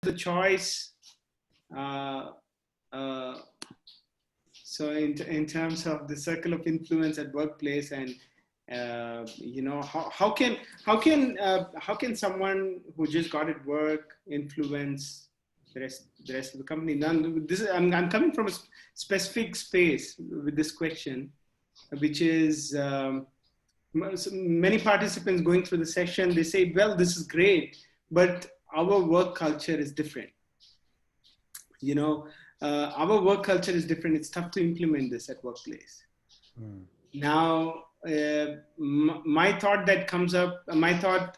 the choice, uh, uh, so in terms of the circle of influence at workplace, and how can someone who just got at work influence the rest of the company? None, this is, I'm coming from a specific space with this question, which is many participants going through the session, they say, well, this is great, but our work culture is different. You know, our work culture is different. It's tough to implement this at workplace. Now, my thought that comes up, the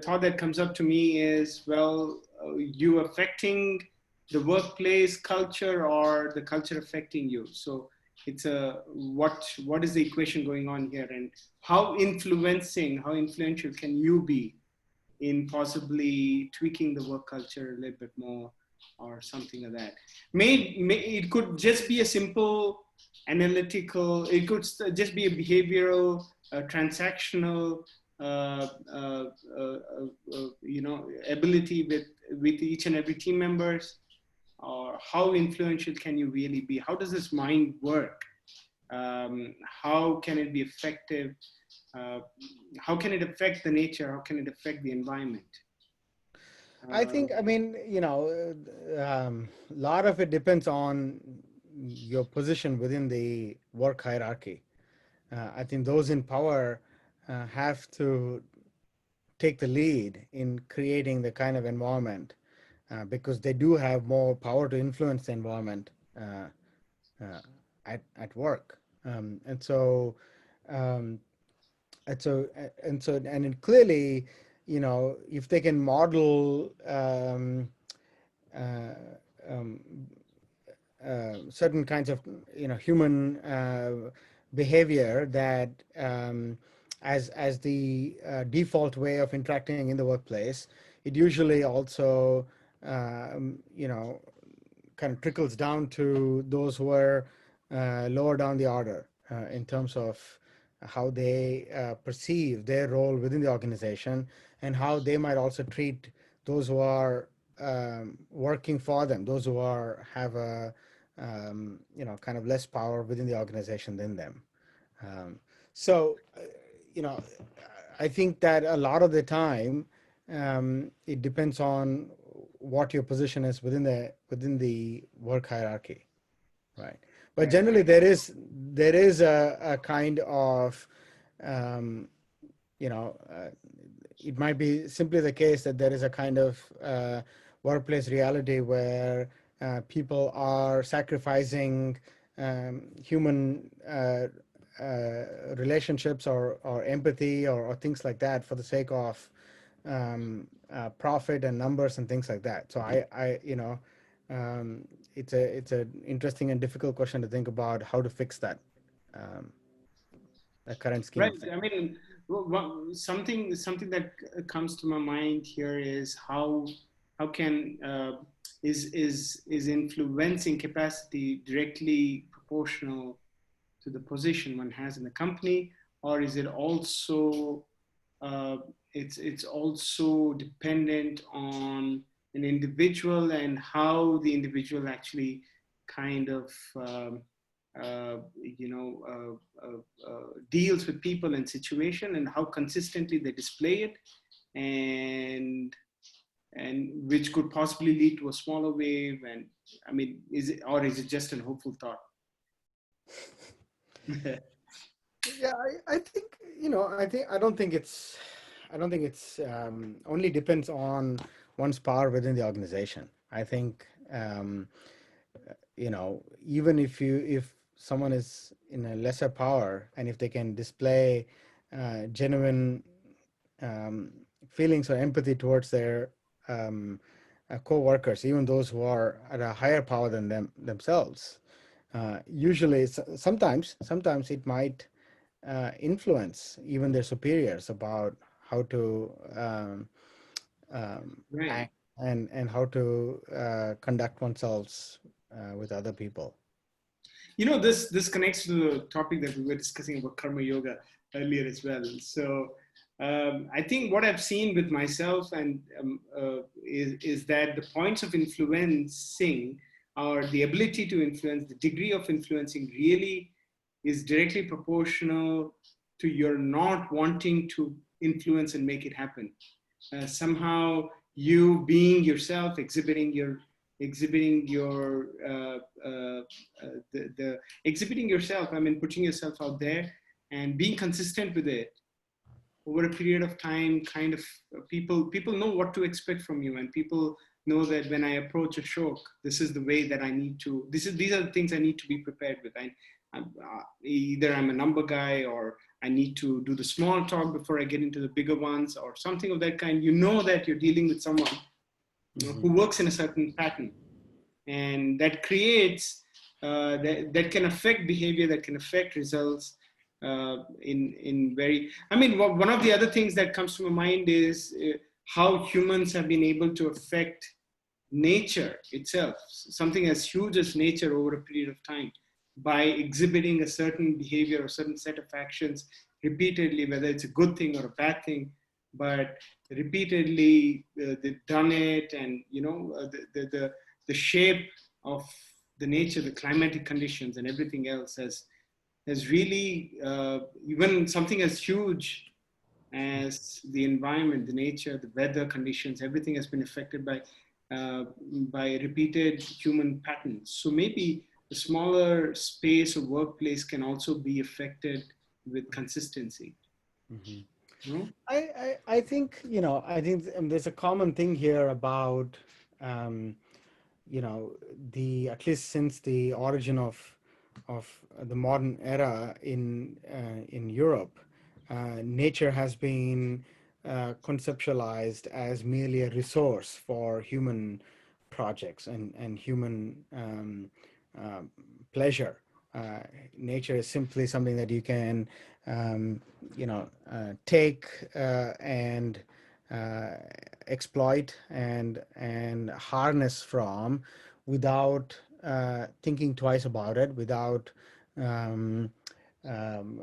thought that comes up to me is, well, you affecting the workplace culture or the culture affecting you? So it's what is the equation going on here, and how influential can you be in possibly tweaking the work culture a little bit more, or something like that? It could just be a simple analytical, it could just be a behavioral, transactional, ability with each and every team members. Or how influential can you really be? How does this mind work? How can it be effective? How can it affect the nature? How can it affect the environment? I think, I mean, a lot of it depends on your position within the work hierarchy. I think those in power have to take the lead in creating the kind of environment because they do have more power to influence the environment uh, at work. And so, um, and it clearly, if they can model uh, um, certain kinds of human behavior that as the default way of interacting in the workplace, it usually also kind of trickles down to those who are lower down the order in terms of how they perceive their role within the organization, and how they might also treat those who are working for them, those who have a kind of less power within the organization than them. Um, so, you know, I think that a lot of the time it depends on what your position is within the work hierarchy, right? But Right. generally, there is a kind of um, you know, it might be simply the case that there is a kind of workplace reality where people are sacrificing human relationships or empathy or things like that for the sake of profit and numbers and things like that. So it's a interesting and difficult question to think about how to fix that, um, the current scheme Right. of things. I mean, something that comes to my mind here is how can is influencing capacity directly proportional to the position one has in the company, or is it also uh, it's also dependent on an individual and how the individual actually kind of deals with people and situation, and how consistently they display it, and which could possibly lead to a smaller wave. And I mean, is it just an hopeful thought? Yeah, I think I don't think it's only depends on one's power within the organization. I think even if someone is in a lesser power, and if they can display genuine um, feelings or empathy towards their co-workers, even those who are at a higher power than themselves, usually sometimes it might influence even their superiors about how to Right. act and how to conduct oneself with other people. This connects to the topic that we were discussing about karma yoga earlier as well. So I think what I've seen with myself and is that the points of influencing or the ability to influence, the degree of influencing really is directly proportional to your not wanting to influence and make it happen. Somehow you being yourself, exhibiting your the exhibiting yourself. I mean, putting yourself out there and being consistent with it over a period of time, kind of people know what to expect from you, and people know that when I approach a show, this is the way that I need to. These are the things I need to be prepared with. Either I'm a number guy, or I need to do the small talk before I get into the bigger ones, or something of that kind. You know that you're dealing with someone who works in a certain pattern, and that creates that can affect behavior, that can affect results in very. I mean, one of the other things that comes to my mind is how humans have been able to affect nature itself, something as huge as nature over a period of time, by exhibiting a certain behavior or certain set of actions repeatedly, whether it's a good thing or a bad thing, but repeatedly they've done it, and the shape of the nature, the climatic conditions, and everything else has really even something as huge as the environment, the nature, the weather conditions, everything has been affected by repeated human patterns. So maybe a smaller space or workplace can also be affected with consistency. Mhm. No? I think, I think there's a common thing here about, um, at least since the origin of the modern era in Europe, nature has been conceptualized as merely a resource for human projects and human uh, pleasure. Uh, Nature is simply something that you can, take and uh, exploit and harness from without thinking twice about it, without um,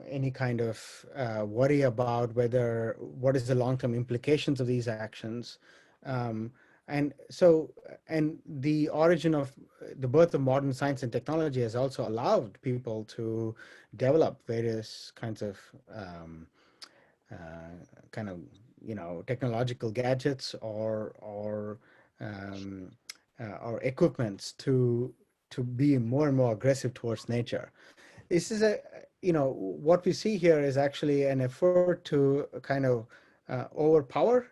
any kind of worry about what is the long-term implications of these actions. Um, and so, and the origin of the birth of modern science and technology has also allowed people to develop various kinds of uh, kind of technological gadgets um, or equipments to be more and more aggressive towards nature. This is what we see here is actually an effort to kind of overpower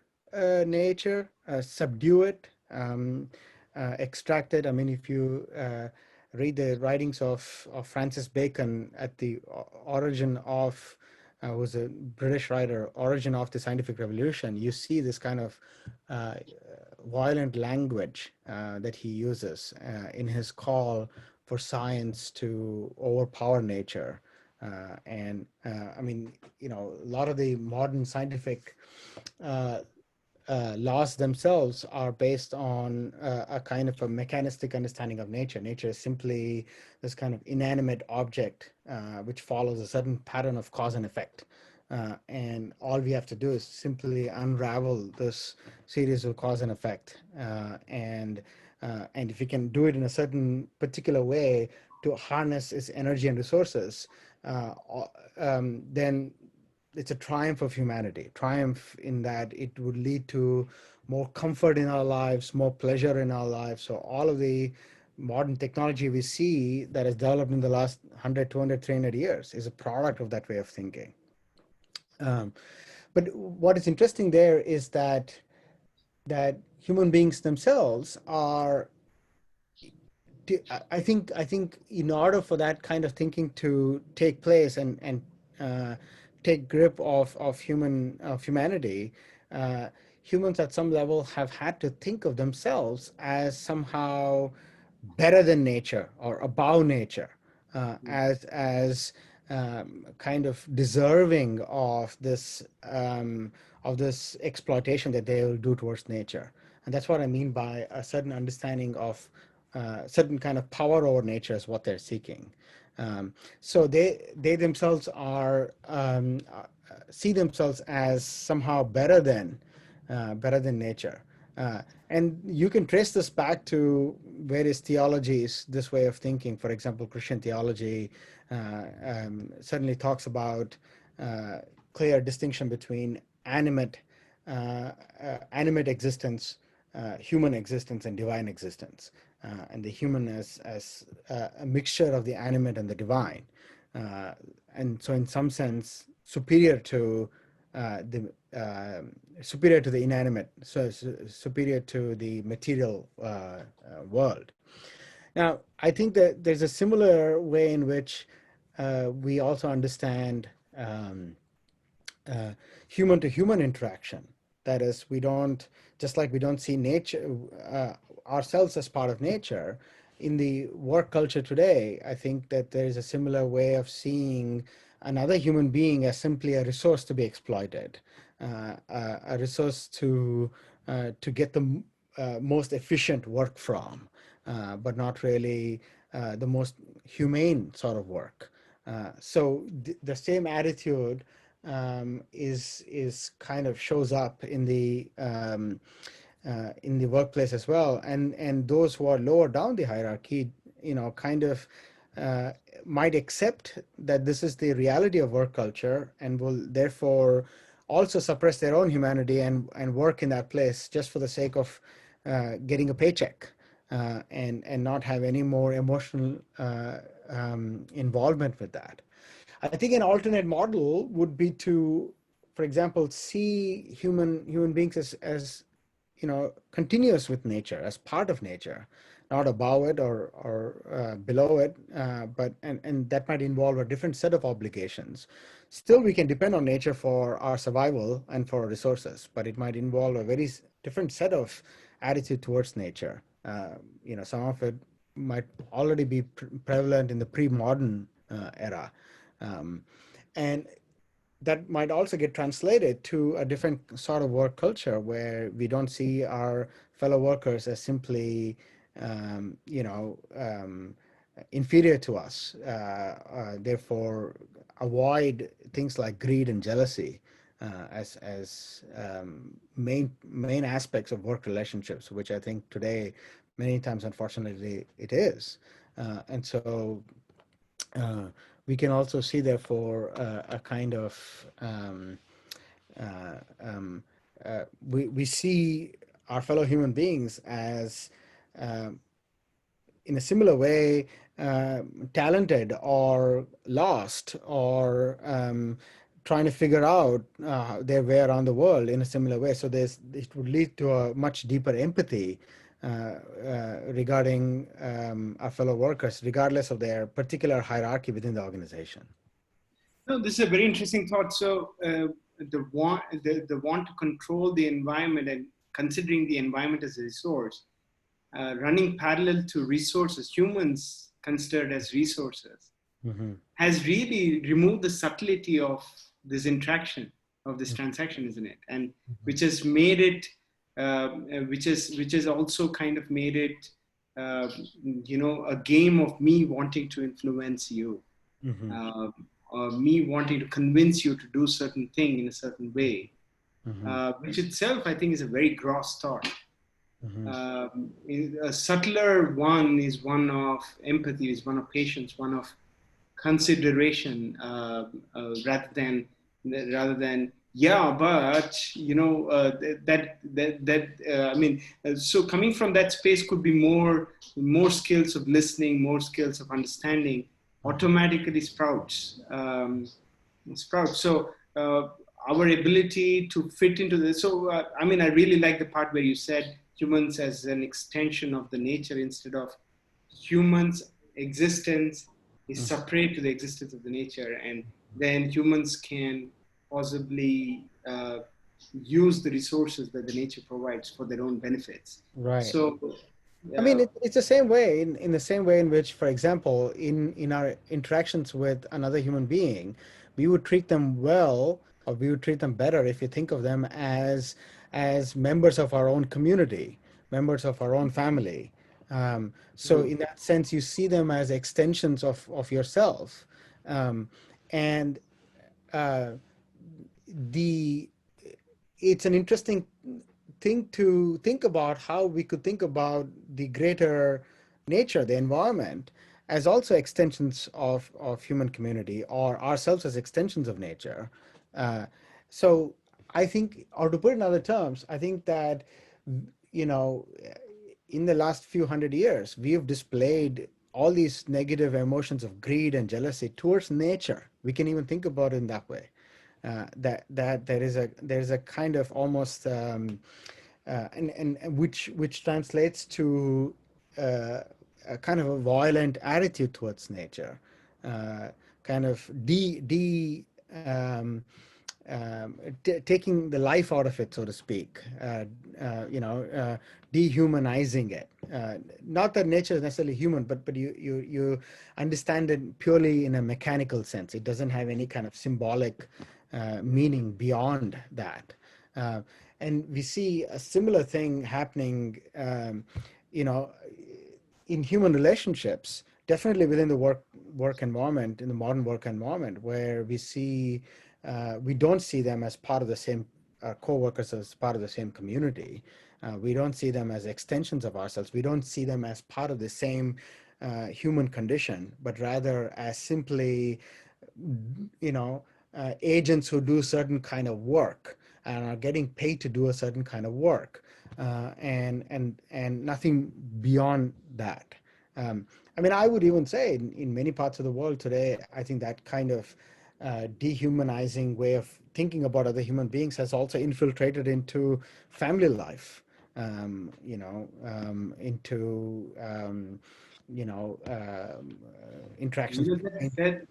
nature, subdue it, extract it. I mean, if you read the writings of Francis Bacon at the origin of was a British writer, Origin of the Scientific Revolution, you see this kind of uh, violent language that he uses in his call for science to overpower nature. I mean, a lot of the modern scientific uh, laws themselves are based on a kind of a mechanistic understanding of nature. Nature is simply this kind of inanimate object which follows a certain pattern of cause and effect. And all we have to do is simply unravel this series of cause and effect. And if we can do it in a certain particular way to harness its energy and resources, uh, then it's a triumph of humanity, triumph in that it would lead to more comfort in our lives, more pleasure in our lives. So all of the modern technology we see that has developed in the last 100, 200, 300 years is a product of that way of thinking. But what is interesting there is that human beings themselves are I think in order for that kind of thinking to take place and uh, take grip of humanity, uh, humans at some level have had to think of themselves as somehow better than nature or above nature, as kind of deserving of this exploitation that they will do towards nature. And that's what I mean by a certain understanding of certain kind of power over nature is what they're seeking. So they themselves are see themselves as somehow better than nature. And you can trace this back to various theologies, this way of thinking. For example, Christian theology certainly talks about clear distinction between animate existence, human existence, and divine existence, and the human as a mixture of the animate and the divine, and so in some sense the superior to the inanimate, so superior to the material world. Now, I think that there's a similar way in which we also understand uh, human to human interaction. That is, we don't, just like we don't see nature, ourselves as part of nature, in the work culture today, I think that there is a similar way of seeing another human being as simply a resource to be exploited, a resource to get the most efficient work from, but not really the most humane sort of work. So the same attitude is kind of shows up in the workplace as well, and those who are lower down the hierarchy, kind of uh, might accept that this is the reality of work culture and will therefore also suppress their own humanity and work in that place just for the sake of getting a paycheck, and not have any more emotional involvement with that. I think an alternate model would be to, for example, see human beings as continuous with nature, as part of nature, not above it or below it, but and that might involve a different set of obligations. Still, we can depend on nature for our survival and for resources, but it might involve a very different set of attitude towards nature. Some of it might already be prevalent in the pre-modern era, um, and that might also get translated to a different sort of work culture where we don't see our fellow workers as simply, inferior to us. Therefore, avoid things like greed and jealousy as main aspects of work relationships, which I think today many times, unfortunately, it is. And so uh, we can also see, therefore, a kind of uh, um, we see our fellow human beings as, um, in a similar way, talented or lost or trying to figure out their way around the world in a similar way. So it would lead to a much deeper empathy regarding our fellow workers, regardless of their particular hierarchy within the organization. No, this is a very interesting thought. So the want to control the environment and considering the environment as a resource, running parallel to resources, humans considered as resources, Mm-hmm. has really removed the subtlety of this interaction, of this transaction, isn't it? And which has made it, which has also kind of made it, a game of me wanting to influence you, Mm-hmm. uh, or me wanting to convince you to do certain thing in a certain way, Mm-hmm. which itself I think is a very gross thought. Mm-hmm. A subtler one is one of empathy, is one of patience, one of consideration, rather than yeah, but I mean, so coming from that space could be more skills of listening, more skills of understanding, automatically sprouts. So our ability to fit into this. So I mean, I really like the part where you said humans as an extension of the nature instead of humans' existence is separate to the existence of the nature, and then humans can possibly use the resources that the nature provides for their own benefits. Right. So, I mean, uh, it's the same way, in the same way in which, for example, in our interactions with another human being, we would treat them well, or we would treat them better if you think of them as members of our own community, members of our own family. So in that sense, you see them as extensions of yourself, um, and uh, the it's an interesting thing to think about how we could think about the greater nature, the environment, as also extensions of human community or ourselves as extensions of nature. Uh, so I think, or to put it in other terms, I think that, you know, in the last few hundred years, we have displayed all these negative emotions of greed and jealousy towards nature. We can even think about it in that way. That there is a kind of almost and which translates to a kind of a violent attitude towards nature, uh, kind of taking the life out of it, so to speak, dehumanizing it. Not that nature is necessarily human, but you understand it purely in a mechanical sense. It doesn't have any kind of symbolic meaning beyond that. Uh, and we see a similar thing happening, you know, in human relationships, definitely within the work environment, in the modern work environment, where we don't see them as part of the same co-workers, as part of the same community. We don't see them as extensions of ourselves. We don't see them as part of the same human condition, but rather as simply, agents who do certain kind of work and are getting paid to do a certain kind of work, and nothing beyond that. Um, I mean, I would even say in many parts of the world today, I think that kind of dehumanizing way of thinking about other human beings has also infiltrated into family life, into interactions You know,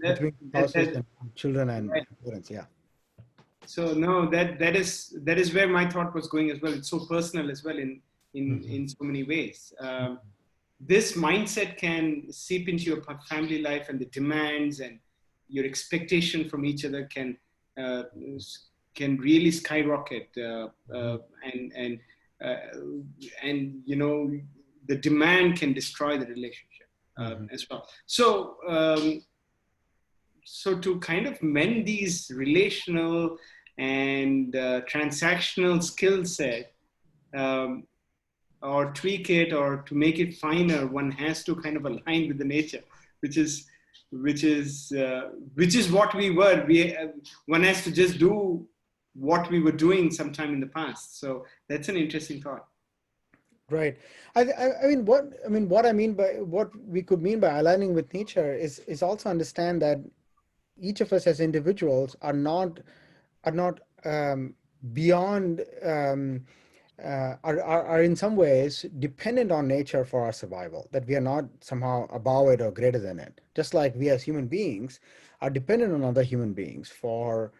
between spouses that and children and right. parents. Yeah. So no, that is where my thought was going as well. It's so personal as well Mhm. in so many ways. This mindset can seep into your family life, and the demands and your expectation from each other uh, can really skyrocket, uh, and the demand can destroy the relationship Mhm. as well. So to kind of mend these relational and transactional skill set, um, or tweak it or to make it finer, one has to kind of align with the nature, which is which is which is what we were. One has to just do what we were doing sometime in the past. So that's an interesting thought. Right. What I mean by what we could mean by aligning with nature is also understand that each of us as individuals are not beyond are in some ways dependent on nature for our survival, that we are not somehow above it or greater than it, just like we as human beings are dependent on other human beings for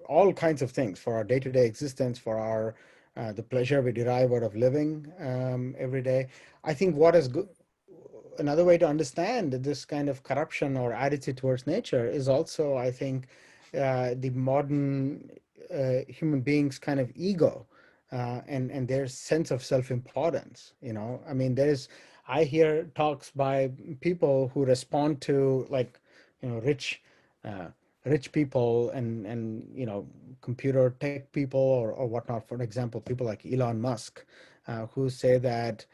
all kinds of things, for our day-to-day existence, for our the pleasure we derive out of living every day. I think what is good, another way to understand this kind of corruption or attitude towards nature is also, I think, the modern human beings' kind of ego, and their sense of self-importance. I mean, I hear talks by people who respond to, like, rich, uh, rich people and computer tech people or whatnot. For example, people like Elon Musk, who say that.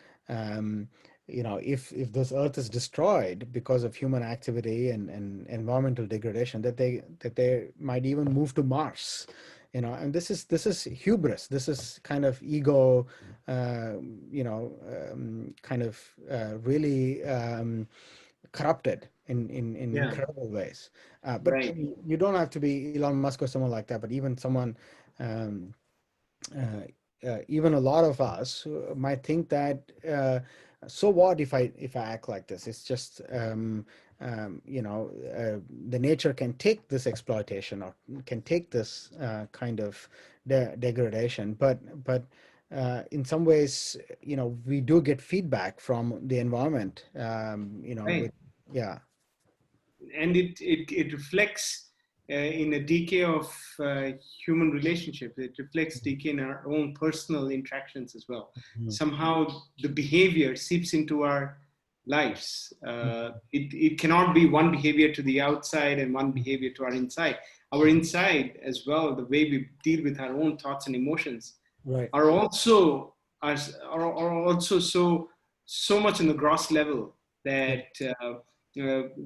If this earth is destroyed because of human activity and environmental degradation, that they might even move to Mars. And this is hubris. This is kind of ego, uh, kind of really corrupted in Yeah, incredible ways. But I right. mean, you don't have to be Elon Musk or someone like that, but even someone, um, even a lot of us might think that, so what if I act like this? It's just, the nature can take this exploitation or can take this kind of degradation, but in some ways, we do get feedback from the environment, Right. with, yeah. And it reflects in a decay of human relationships. It reflects decay in our own personal interactions as well. Mhm. Somehow the behavior seeps into our lives. It cannot be one behavior to the outside and one behavior to our inside. Our inside as well, the way we deal with our own thoughts and emotions, Right. are also are also so much on the gross level Yeah. that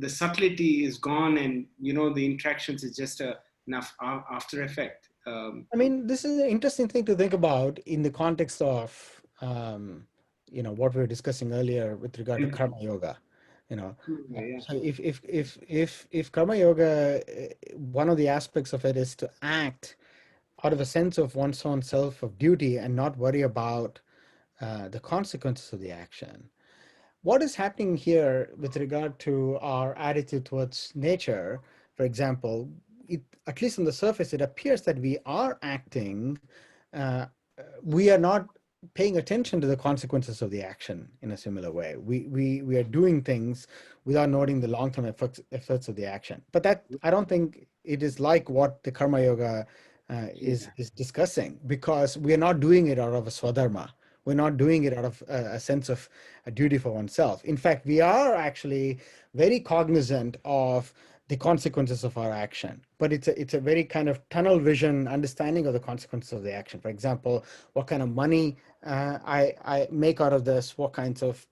the subtlety is gone, and the interactions is just enough after effect. I mean, this is an interesting thing to think about in the context of, what we were discussing earlier with regard to karma yoga. You know, Yeah, so if karma yoga, one of the aspects of it is to act out of a sense of one's own self of duty and not worry about the consequences of the action. What is happening here with regard to our attitude towards nature, for example, at least on the surface, it appears that we are acting, uh, we are not paying attention to the consequences of the action in a similar way. We are doing things without noting the long-term effects of the action. But that, I don't think it is like what the karma yoga is discussing, because we are not doing it out of a swadharma. We're not doing it out of a sense of a duty for oneself. In fact, we are actually very cognizant of the consequences of our action, but it's a very kind of tunnel vision understanding of the consequences of the action. For example, what kind of money I make out of this, what kinds of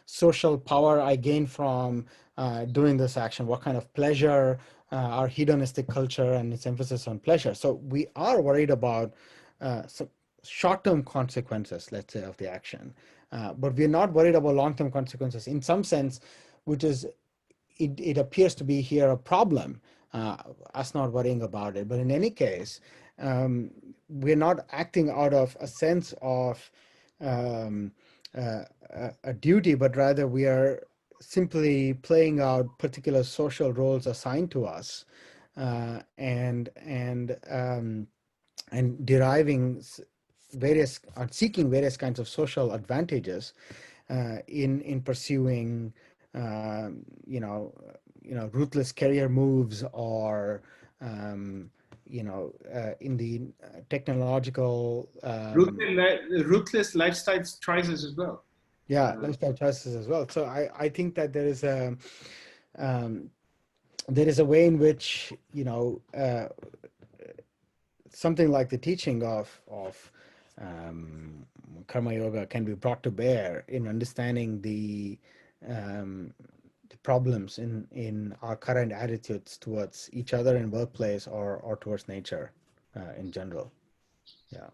social power I gain from doing this action, what kind of pleasure, our hedonistic culture and its emphasis on pleasure. So we are worried about some short-term consequences, let's say, of the action, but we're not worried about long-term consequences in some sense, which is, it appears to be here a problem, us not worrying about it. But in any case, we're not acting out of a sense of um, a duty, but rather we are simply playing out particular social roles assigned to us, and deriving seeking various kinds of social advantages in pursuing ruthless career moves, or in the technological ruthless lifestyle choices as well. lifestyle choices as well. So I think that um, there is a way in which something like the teaching of um, karma yoga can be brought to bear in understanding um, the problems in our current attitudes towards each other in workplace, or towards nature in general. Yeah.